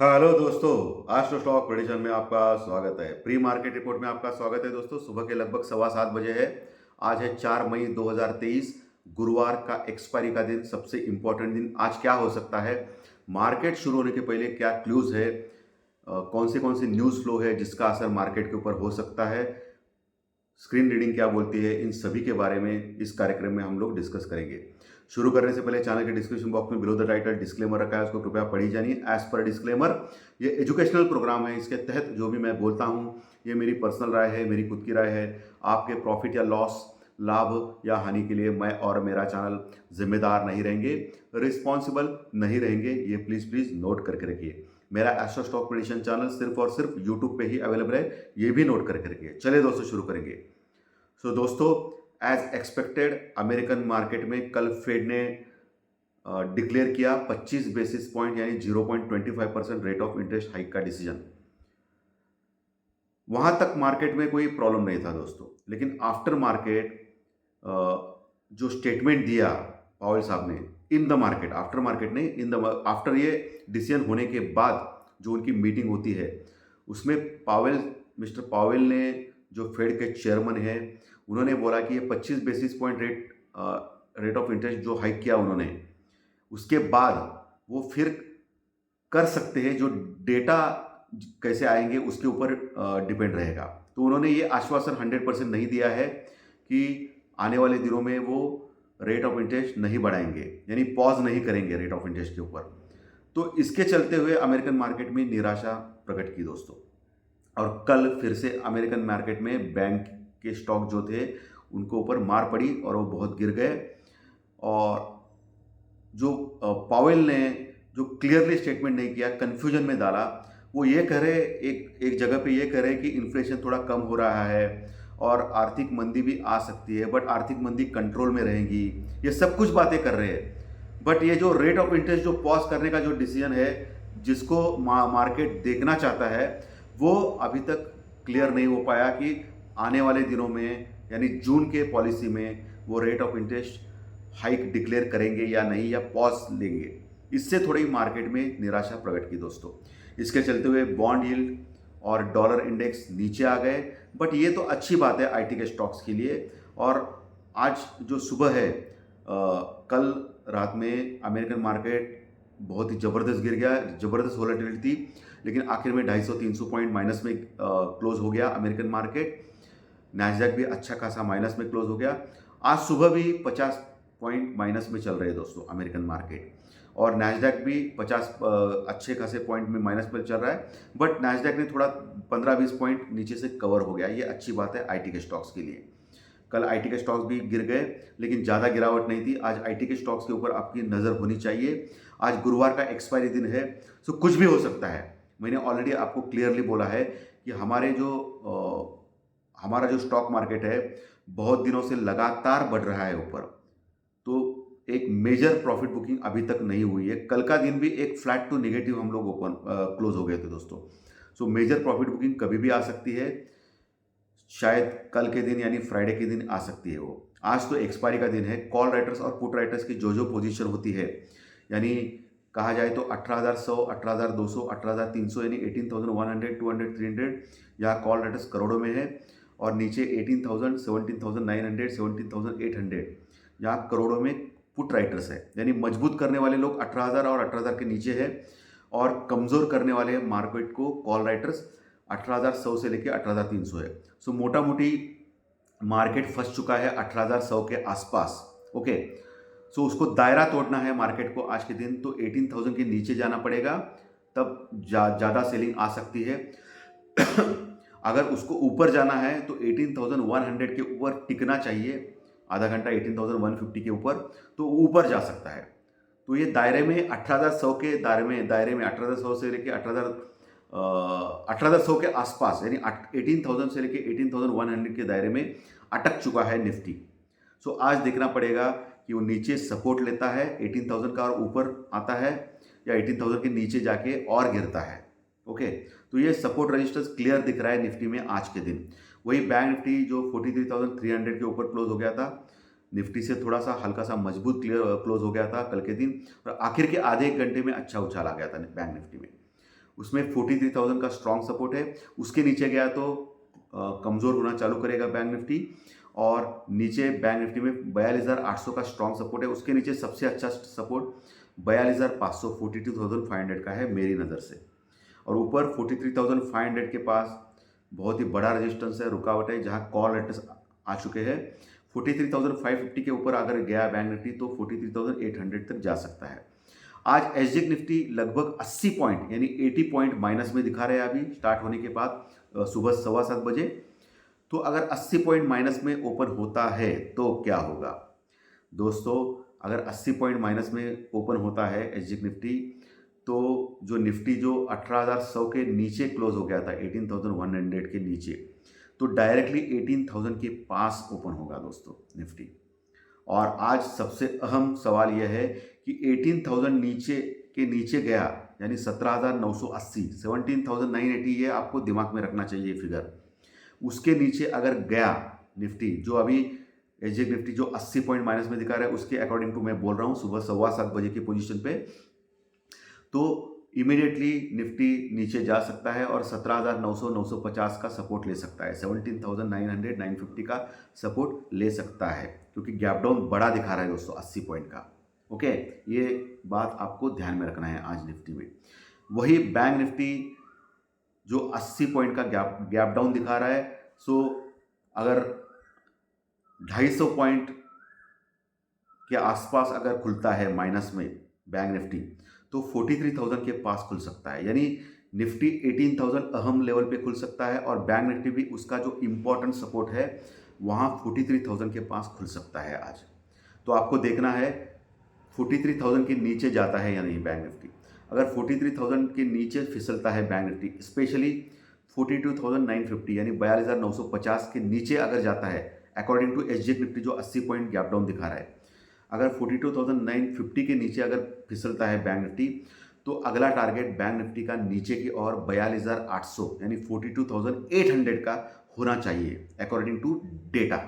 Hello दोस्तों, आज तो स्टॉक प्रेडिक्शन में आपका स्वागत है। प्री मार्केट रिपोर्ट में आपका स्वागत है दोस्तों। सुबह के लगभग 7:15 बजे है। आज है 4 मई 2023, गुरुवार का एक्सपायरी का दिन, सबसे इंपॉर्टेंट दिन। आज क्या हो सकता है, मार्केट शुरू होने के पहले क्या क्लूज है, कौन सी न्यूज़ फ्लो है जिसका असर मार्केट के ऊपर हो सकता है, स्क्रीन रीडिंग क्या बोलती है, इन सभी के बारे में इस कार्यक्रम में हम लोग डिस्कस करेंगे। शुरू करने से पहले चैनल के डिस्क्रिप्शन बॉक्स में बिलो द टाइटल डिस्क्लेमर रखा है, उसको कृपया पढ़ी जानिए। एज पर डिस्क्लेमर, ये एजुकेशनल प्रोग्राम है। इसके तहत जो भी मैं बोलता हूँ ये मेरी पर्सनल राय है, मेरी खुद की राय है। आपके प्रॉफिट या लॉस, लाभ या हानि के लिए मैं और मेरा चैनल जिम्मेदार नहीं रहेंगे, रिस्पॉन्सिबल नहीं रहेंगे। ये प्लीज़ प्लीज़ नोट करके रखिए। मेरा एस्ट्रो स्टॉक प्रेडिक्शन चैनल सिर्फ और सिर्फ यूट्यूब पे ही अवेलेबल है, ये भी नोट करके रखिए। चलिए दोस्तों, शुरू करेंगे। सो दोस्तों, एज एक्सपेक्टेड अमेरिकन मार्केट में कल फेड ने डिक्लेयर किया 25 बेसिस पॉइंट यानी 0.25% रेट ऑफ इंटरेस्ट हाइक का डिसीजन। वहां तक मार्केट में कोई प्रॉब्लम नहीं था दोस्तों, लेकिन आफ्टर मार्केट जो स्टेटमेंट दिया पावेल साहब ने in the market, after market नहीं, इन द आफ्टर ये डिसीजन होने के बाद जो उनकी मीटिंग होती है उसमें मिस्टर पावेल ने, जो फेड के चेयरमैन हैं, उन्होंने बोला कि ये 25 basis point rate of interest जो हाइक किया उन्होंने, उसके बाद वो फिर कर सकते हैं। जो डेटा कैसे आएंगे उसके ऊपर डिपेंड रहेगा। तो उन्होंने ये आश्वासन 100% नहीं दिया है कि आने वाले दिनों में वो रेट ऑफ इंटरेस्ट नहीं बढ़ाएंगे, यानी पॉज नहीं करेंगे रेट ऑफ इंटरेस्ट के ऊपर। तो इसके चलते हुए अमेरिकन मार्केट में निराशा प्रकट की दोस्तों। और कल फिर से अमेरिकन मार्केट में बैंक के स्टॉक जो थे उनको ऊपर मार पड़ी और वो बहुत गिर गए। और जो पावेल ने जो क्लियरली स्टेटमेंट नहीं किया, कंफ्यूजन में डाला, वो ये कह रहे, एक जगह पे ये कह रहे कि इन्फ्लेशन थोड़ा कम हो रहा है और आर्थिक मंदी भी आ सकती है, बट आर्थिक मंदी कंट्रोल में रहेगी। ये सब कुछ बातें कर रहे हैं, बट ये जो रेट ऑफ इंटरेस्ट जो पॉज करने का जो डिसीजन है, जिसको मार्केट देखना चाहता है, वो अभी तक क्लियर नहीं हो पाया कि आने वाले दिनों में यानी जून के पॉलिसी में वो rate of interest hike declare करेंगे या नहीं, या पॉज लेंगे। इससे थोड़ी मार्केट में निराशा प्रकट की दोस्तों। इसके चलते हुए बॉन्ड यील्ड और डॉलर इंडेक्स नीचे आ गए, बट ये तो अच्छी बात है आईटी के स्टॉक्स के लिए। और आज जो सुबह है, कल रात में अमेरिकन मार्केट बहुत ही ज़बरदस्त गिर गया, ज़बरदस्त वॉलेटिलिटी थी, लेकिन आखिर में 250-300 पॉइंट माइनस में क्लोज हो गया अमेरिकन मार्केट। नैस्डैक भी अच्छा खासा माइनस में क्लोज हो गया। आज सुबह भी 50 पॉइंट माइनस में चल रहे हैं दोस्तों अमेरिकन मार्केट, और नैस्डैक भी 50 अच्छे खासे पॉइंट में माइनस में चल रहा है। बट नैस्डैक ने थोड़ा 15-20 पॉइंट नीचे से कवर हो गया, ये अच्छी बात है आईटी के स्टॉक्स के लिए। कल आईटी के स्टॉक्स भी गिर गए, लेकिन ज़्यादा गिरावट नहीं थी। आज आईटी के स्टॉक्स के ऊपर आपकी नज़र होनी चाहिए। आज गुरुवार का एक्सपायरी दिन है, सो कुछ भी हो सकता है। मैंने ऑलरेडी आपको क्लियरली बोला है कि हमारा जो स्टॉक मार्केट है बहुत दिनों से लगातार बढ़ रहा है ऊपर। तो एक मेजर प्रॉफिट बुकिंग अभी तक नहीं हुई है। कल का दिन भी एक फ्लैट टू नेगेटिव हम लोग क्लोज हो गए थे दोस्तों। सो मेजर प्रॉफिट बुकिंग कभी भी आ सकती है, शायद कल के दिन यानी फ्राइडे के दिन आ सकती है वो। आज तो एक्सपायरी का दिन है। कॉल राइटर्स और पुट राइटर्स की जो पोजीशन होती है, यानी कहा जाए तो 18,100, 18,200, 18,300 यानी 18,100, 200, 300, यहाँ कॉल राइटर्स करोड़ों में है। और नीचे 18,000, 17,900, 17,800 यहाँ करोड़ों में पुट राइटर्स है। यानी मजबूत करने वाले लोग 18,000 और 18,000 के नीचे है, और कमज़ोर करने वाले मार्केट को कॉल राइटर्स 18,100 से लेकर 18,300 है। सो मोटा मोटी मार्केट फंस चुका है 18,100 के आसपास। ओके, सो उसको दायरा तोड़ना है मार्केट को आज के दिन, तो 18,000 के नीचे जाना पड़ेगा, तब ज़्यादा सेलिंग आ सकती है। अगर उसको ऊपर जाना है तो 18,100 के ऊपर टिकना चाहिए, आधा घंटा 18,150 के ऊपर, तो ऊपर जा सकता है। तो ये दायरे में 18,100 के दायरे में 18,100 से लेके 18,100 के आसपास, यानी 18,000 से लेके 18,100 के दायरे में अटक चुका है निफ्टी। सो आज देखना पड़ेगा कि वो नीचे सपोर्ट लेता है 18,000 का और ऊपर आता है, या 18,000 के नीचे जाके और गिरता है। ओके, तो ये सपोर्ट रजिस्टर्स क्लियर दिख रहा है निफ्टी में आज के दिन। वही बैंक निफ्टी जो 43,300 के ऊपर क्लोज हो गया था, निफ्टी से थोड़ा सा हल्का सा मजबूत क्लोज हो गया था कल के दिन, और आखिर के आधे एक घंटे में अच्छा उछाल आ गया था बैंक निफ्टी में। उसमें 43,000 का स्ट्रॉन्ग सपोर्ट है। उसके नीचे गया तो कमज़ोर होना चालू करेगा बैंक निफ्टी, और नीचे बैंक निफ्टी में 42,800 का स्ट्रॉन्ग सपोर्ट है। उसके नीचे सबसे अच्छा सपोर्ट 42,500 42,500 का है मेरी नज़र से, और ऊपर 43,500 के पास बहुत ही बड़ा रेजिस्टेंस है, रुकावट है, जहां कॉल लेटर्स आ चुके हैं। 43,550 के ऊपर अगर गया बैंक निफ्टी तो 43,800 तक जा सकता है। आज एसजीएक्स निफ्टी लगभग 80 पॉइंट यानी 80 पॉइंट माइनस में दिखा रहे हैं अभी स्टार्ट होने के बाद सुबह 7:15 बजे। तो अगर 80 पॉइंट माइनस में ओपन होता है तो क्या होगा दोस्तों? अगर 80 पॉइंट माइनस में ओपन होता है एसजीएक्स निफ्टी, तो जो निफ्टी जो 18,100 के नीचे क्लोज हो गया था, 18,100 के नीचे, तो डायरेक्टली 18,000 के पास ओपन होगा दोस्तों निफ्टी। और आज सबसे अहम सवाल यह है कि 18,000 नीचे गया यानी 17,980 17,980, ये आपको दिमाग में रखना चाहिए फिगर। उसके नीचे अगर गया निफ्टी, जो अभी एसजीएक्स निफ्टी जो 80 पॉइंट माइनस में दिखा रहा है उसके अकॉर्डिंग टू मैं बोल रहा हूँ सुबह 7:15 बजे की पोजीशन पे, तो इमीडिएटली निफ्टी नीचे जा सकता है और 17,900 950 का सपोर्ट ले सकता है, 17,900 950 का सपोर्ट ले सकता है, क्योंकि गैप डाउन बड़ा दिखा रहा है दोस्तों 80 पॉइंट का। ओके, ये बात आपको ध्यान में रखना है आज निफ्टी में। वही बैंक निफ्टी जो 80 पॉइंट का गैप डाउन दिखा रहा है, सो अगर 250 पॉइंट के आसपास अगर खुलता है माइनस में बैंक निफ्टी, तो 43,000 के पास खुल सकता है, यानी निफ्टी 18,000 अहम लेवल पे खुल सकता है, और बैंक निफ्टी भी उसका जो इम्पोर्टेंट सपोर्ट है वहाँ 43,000 के पास खुल सकता है आज। तो आपको देखना है 43,000 के नीचे जाता है या नहीं बैंक निफ्टी। अगर 43,000 के नीचे फिसलता है बैंक निफ्टी, स्पेशली 42,950 यानी 42,950 के नीचे अगर जाता है, अकॉर्डिंग टू एसजीएक्स निफ्टी जो 80 पॉइंट गैप डाउन दिखा रहा है, अगर 42,950 के नीचे अगर फिसलता है बैंक निफ्टी, तो अगला टारगेट बैंक निफ्टी का नीचे की ओर 42,800 यानी 42,800 का होना चाहिए अकॉर्डिंग टू डेटा।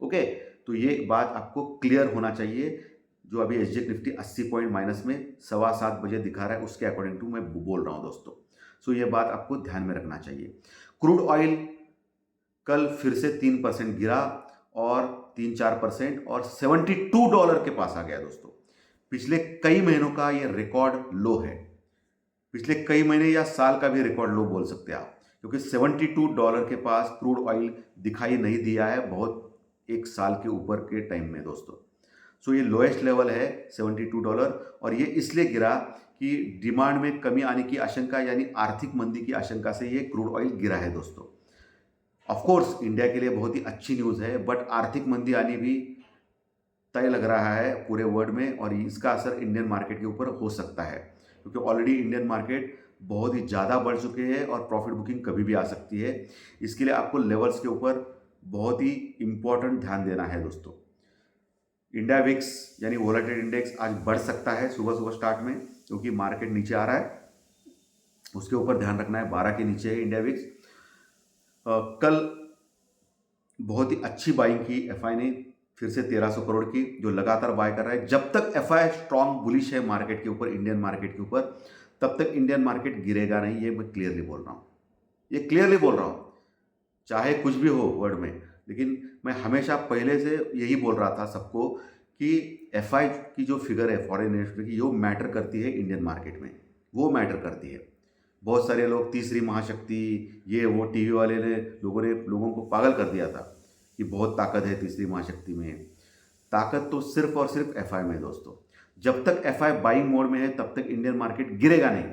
ओके, तो ये बात आपको क्लियर होना चाहिए। जो अभी एसजीएक्स निफ्टी 80 पॉइंट माइनस में 7:15 बजे दिखा रहा है उसके अकॉर्डिंग टू मैं बोल रहा हूँ दोस्तों। सो ये बात आपको ध्यान में रखना चाहिए। क्रूड ऑयल कल फिर से 3% गिरा और 3-4% और $72 के पास आ गया दोस्तों। पिछले कई महीनों का ये रिकॉर्ड लो है, पिछले कई महीने या साल का भी रिकॉर्ड लो बोल सकते हैं आप, क्योंकि $72 के पास क्रूड ऑयल दिखाई नहीं दिया है बहुत एक साल के ऊपर के टाइम में दोस्तों। सो ये लोएस्ट लेवल है $72, और ये इसलिए गिरा कि डिमांड में कमी आने की आशंका यानी आर्थिक मंदी की आशंका से ये क्रूड ऑयल गिरा है दोस्तों। ऑफ कोर्स इंडिया के लिए बहुत ही अच्छी न्यूज़ है, बट आर्थिक मंदी आनी भी तय लग रहा है पूरे वर्ल्ड में, और इसका असर इंडियन मार्केट के ऊपर हो सकता है, क्योंकि ऑलरेडी इंडियन मार्केट बहुत ही ज़्यादा बढ़ चुके हैं और प्रॉफिट बुकिंग कभी भी आ सकती है। इसके लिए आपको लेवल्स के ऊपर बहुत ही इंपॉर्टेंट ध्यान देना है दोस्तों। इंडिया विक्स यानी वोलेटाइल इंडेक्स आज बढ़ सकता है सुबह सुबह स्टार्ट में, क्योंकि मार्केट नीचे आ रहा है, उसके ऊपर ध्यान रखना है। 12 के नीचे है इंडिया विक्स। कल बहुत ही अच्छी बाइंग की एफआई ने, फिर से 1300 करोड़ की, जो लगातार बाय कर रहा है। जब तक एफआई स्ट्रॉन्ग बुलिश है मार्केट के ऊपर, इंडियन मार्केट के ऊपर, तब तक इंडियन मार्केट गिरेगा नहीं, ये मैं क्लियरली बोल रहा हूँ, ये क्लियरली बोल रहा हूँ, चाहे कुछ भी हो वर्ल्ड में। लेकिन मैं हमेशा पहले से यही बोल रहा था सबको कि एफआई की जो फिगर है फॉरेन इन्वेस्टर की, वो मैटर करती है इंडियन मार्केट में, वो मैटर करती है। बहुत सारे लोग तीसरी महाशक्ति ये वो टीवी वाले ने लोगों को पागल कर दिया था कि बहुत ताकत है तीसरी महाशक्ति में। ताकत तो सिर्फ और सिर्फ एफआई में दोस्तों। जब तक एफआई बाइंग मोड में है तब तक इंडियन मार्केट गिरेगा नहीं,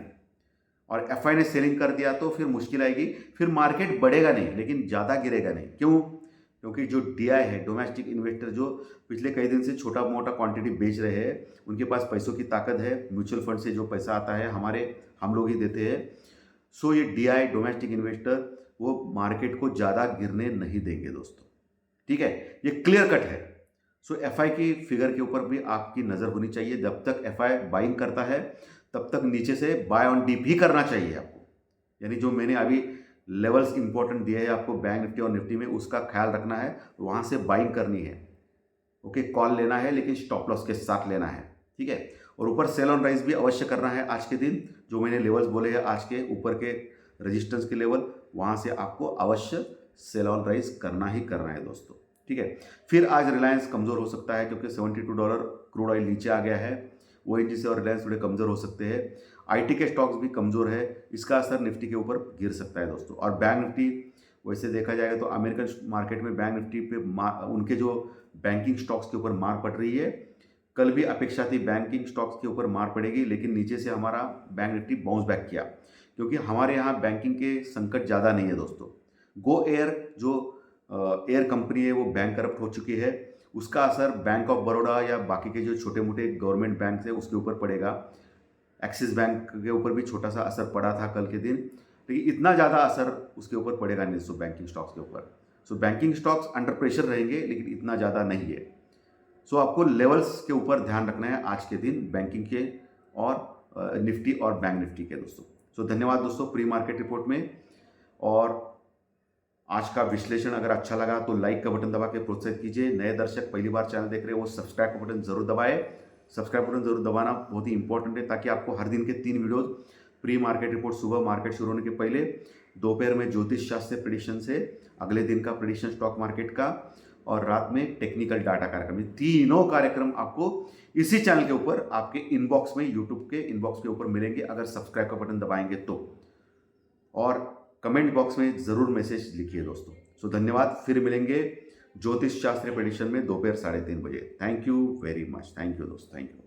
और एफआई ने सेलिंग कर दिया तो फिर मुश्किल आएगी, फिर मार्केट बढ़ेगा नहीं लेकिन ज़्यादा गिरेगा नहीं। क्यों? क्योंकि जो डीआई है, डोमेस्टिक इन्वेस्टर, जो पिछले कई दिन से छोटा मोटा क्वांटिटी बेच रहे हैं, उनके पास पैसों की ताकत है। म्यूचुअल फंड से जो पैसा आता है हम लोग ही देते हैं। सो ये डीआई डोमेस्टिक इन्वेस्टर वो मार्केट को ज़्यादा गिरने नहीं देंगे दोस्तों, ठीक है, ये क्लियर कट है। सो एफआई की फिगर के ऊपर भी आपकी नज़र होनी चाहिए। जब तक एफआई बाइंग करता है तब तक नीचे से बाय ऑन डीप ही करना चाहिए आपको, यानी जो मैंने अभी लेवल्स इंपॉर्टेंट दिए हैं आपको बैंक निफ्टी और निफ्टी में, उसका ख्याल रखना है, वहाँ से बाइंग करनी है। ओके, कॉल लेना है लेकिन स्टॉप लॉस के साथ लेना है, ठीक है। और ऊपर सेल ऑन राइज भी अवश्य करना है आज के दिन, जो मैंने लेवल्स बोले हैं आज के ऊपर के रेजिस्टेंस के लेवल, वहाँ से आपको अवश्य सेल ऑन राइज करना ही करना है दोस्तों, ठीक है। फिर आज रिलायंस कमज़ोर हो सकता है क्योंकि $72 क्रूड ऑयल नीचे आ गया है। ओएनजीसी और रिलायंस थोड़े कमज़ोर हो सकते हैं। आईटी के स्टॉक्स भी कमज़ोर है, इसका असर निफ्टी के ऊपर गिर सकता है दोस्तों। और बैंक निफ्टी वैसे देखा जाएगा तो अमेरिकन मार्केट में बैंक निफ्टी पे उनके जो बैंकिंग स्टॉक्स के ऊपर मार पड़ रही है। कल भी अपेक्षा थी बैंकिंग स्टॉक्स के ऊपर मार पड़ेगी, लेकिन नीचे से हमारा बैंक निफ्टी बाउंस बैक किया क्योंकि हमारे यहाँ बैंकिंग के संकट ज़्यादा नहीं है दोस्तों। गो एयर जो एयर कंपनी है वो बैंक करप्ट हो चुकी है, उसका असर बैंक ऑफ बड़ौदा या बाकी के जो छोटे मोटे गवर्नमेंट बैंक है उसके ऊपर पड़ेगा। एक्सिस बैंक के ऊपर भी छोटा सा असर पड़ा था कल के दिन, लेकिन इतना ज़्यादा असर उसके ऊपर पड़ेगा नहीं सो बैंकिंग स्टॉक्स के ऊपर। सो बैंकिंग स्टॉक्स अंडर प्रेशर रहेंगे लेकिन इतना ज़्यादा नहीं है। सो आपको लेवल्स के ऊपर ध्यान रखना है आज के दिन बैंकिंग के और निफ्टी और बैंक निफ्टी के दोस्तों। सो धन्यवाद दोस्तों प्री मार्केट रिपोर्ट में। और आज का विश्लेषण अगर अच्छा लगा तो लाइक का बटन दबा के प्रोत्साहित कीजिए। नए दर्शक पहली बार चैनल देख रहे हो वो सब्सक्राइब का बटन जरूर दबाए। सब्सक्राइब बटन जरूर दबाना बहुत ही इंपॉर्टेंट है ताकि आपको हर दिन के 3 वीडियोज, प्री मार्केट रिपोर्ट सुबह मार्केट शुरू होने के पहले, दोपहर में ज्योतिष शास्त्र प्रेडिक्शन से अगले दिन का प्रेडिक्शन स्टॉक मार्केट का, और रात में टेक्निकल डाटा कार्यक्रम, ये तीनों कार्यक्रम आपको इसी चैनल के ऊपर आपके इनबॉक्स में, यूट्यूब के इनबॉक्स के ऊपर मिलेंगे अगर सब्सक्राइब का बटन दबाएंगे तो। और कमेंट बॉक्स में ज़रूर मैसेज लिखिए दोस्तों। सो धन्यवाद, फिर मिलेंगे ज्योतिष शास्त्र प्रेडिक्शन में दोपहर 3:30 बजे। Thank you very much, thank you दोस्त, थैंक यू।